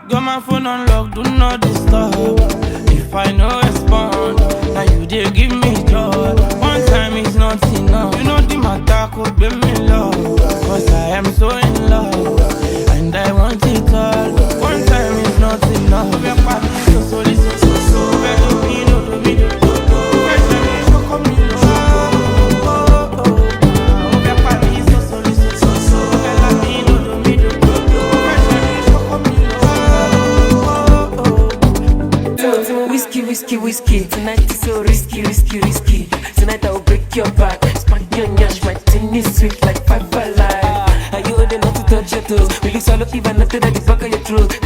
Got my phone on lock, do not disturb. If I no respond, now you dey give me joy. One time is not enough. You know the matter could be me love. Cause I am so in love, and I want it all. One time is not enough. So listen, so do me, do me, do. First time you show come me Whiskey. Tonight is so risky. Tonight I will break your back. Spank your nyash, my tin is sweet like 5 alive. Are you old enough to touch your toes? Will you swallow even nothing at the back of your throat?